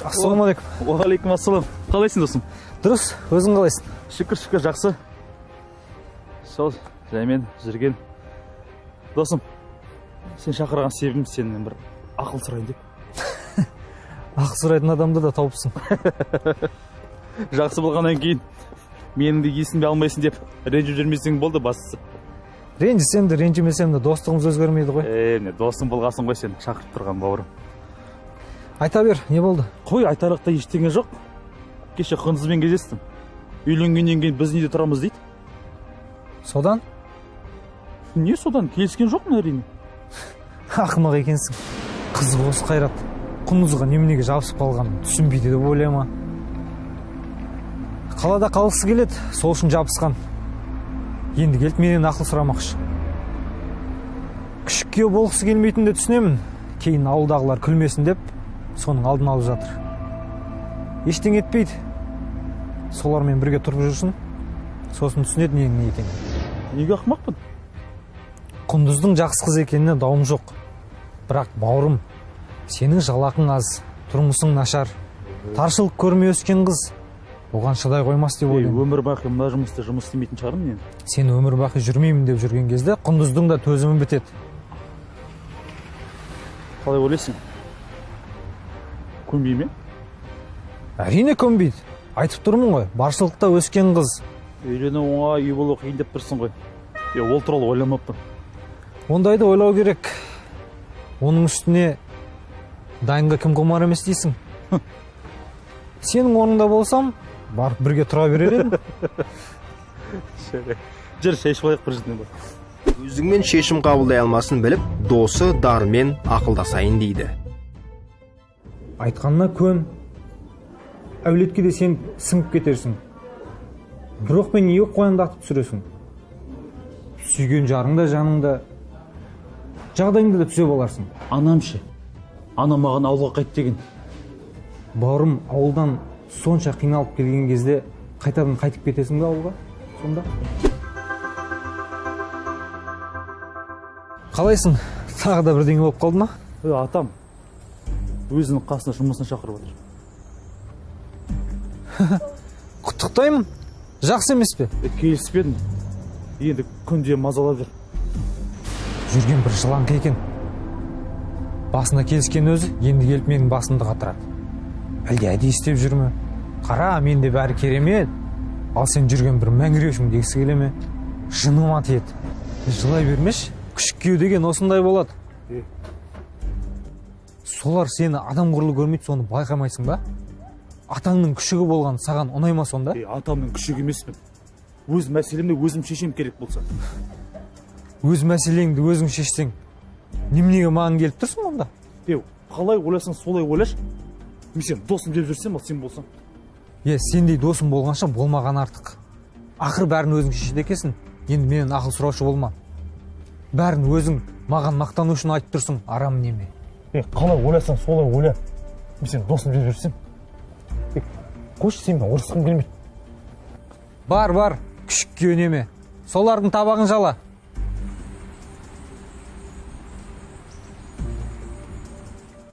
Ассалаумағалейкум. Уағалейкум ассалам. Қалайсың досым? Дұрыс, өзің қалайсың? Шүкір, жақсы. Сол, жаймен жүрген. Досым, сен шақырған себебім сенен бір ақыл сұрайын деп. Ақыл сұрайтын адамды да тауыпсың. Жақсы болғаннан кейін менің де есімді алмайсың деп ренжіп жүрмесең болды бастысы. Ренжісем де ренжімесем де достығымыз өзгермейді ғой. Не досым болғасын ғой сен шақырып тұрған бауырым. Айта бер, не болды? Қой, айтарлықта ештеңе жоқ. Кеше Құндызбен кездестім. Үйленгеннен кейін біз неде тұрамыз дейді. Содан? Не содан? Келіскен жоқпын әрине. Ақымақ екенсің. Қызық осы Қайрат. Құндызға неменеге жабысып қалғанын түсінбейді деп ойлама. Қалада қалғысы келеді, сол үшін жабысқан. Енді келіп менен ақыл сұрамақшы. Күшік күйеу болғысы келмейтін де түсінемін. Кейін ауылдағылар күлмесін деп, соның алдын алып жатыр. Ештеңе етпейді. Солармен бірге тұрып жүрсін, сосын түсінеді ненің не екенін. Неге ақымақпын? Құндыздың жақсы қыз екеніне дауым жоқ. Бірақ бауырым, сенің жалақың аз, тұрмысың нашар. Таршылық көрмей өскен қыз. Оған шыдай қоймас деп ойлаймын. Өмір бақи мына жұмыста жұмыс істемейтін шығармын мен. Сен өмір бақи жүрмеймін деп жүрген кезде Құндыздың да төзімі бітеді. Қалай ойлайсың? Көнбей ме? Әрине көнбейді. Айтып тұрмын ғой, баршылықта өскен қыз. Үйлену оңай, үй болу қиын деп тұрсың ғой. Ол туралы ойламаппын. Ондайды ойлау керек. Оның үстіне дайынға кім құмар емес дейсің? Сенің орнында болсам, барып бірге тұра берер едім. Жүр, шай ішіп алайық бір жерден бар. Өзіңмен шешім қабылдай алмасын біліп, досы дарымен ақылдасайын дейді. Айтқанына көн. Әулетке де сен сіңіп кетерсің. Бірақ мен не қояндатып түсіресің. Сүйген жарың да жаныңда, жағдайыңда да түсе боларсың. Анам ше? Анам маған ауылға қайт деген. Бауырым, ауылдан сонша қиналып келген кезде қайтадан қайтып кетесің бе ауылға? Сонда? Қалайсың? Тағы да бірдеңе болып қалды ма? Атам өзінің қасына жұмысына шақырып отыр. Құттықтаймын. Жақсы емес пе? Келіспедім. Енді күнде мазалап жүр. Жүрген бір жылаңқы екен. Басына келіскен өзі, енді келіп менің басымды қатырады. Әлде әдейі істеп жүрме? Қара, менде бәрі керемет. Ал сен жүрген бір мәңіреушің дегісі келе ме? Жыныма тиеді. Жылай бермеш, күшік күйеу деген осындай болады. Солар сені адам құрлы көрмейді, соны байқамайсың ба? Атаңның күшігі болған саған ұнайма сонда? Атамның күшігі емеспін. Өз мәселемді өзім шешем керек болса. Өз мәселеңді өзің шешсең, неменеге маған келіп тұрсың онда? Қалай ойласаң солай ойлаш. Мен сен досым деп жүрсем, ал сен болсаң. Сендей досым болғанша болмаған артық. Ақыр бәрін өзің шешеді екенсің. Енді менен ақыл сұраушы болма. Бәрін өзің маған мақтану үшін айтып тұрсың, арам неме? Қалай ойласаң солай ойла. Мен сен досым деп жүрсем. Қойшы, сен ұрысқым келмейді. Бар, күшік күйеу неме. Солардың табағын жала.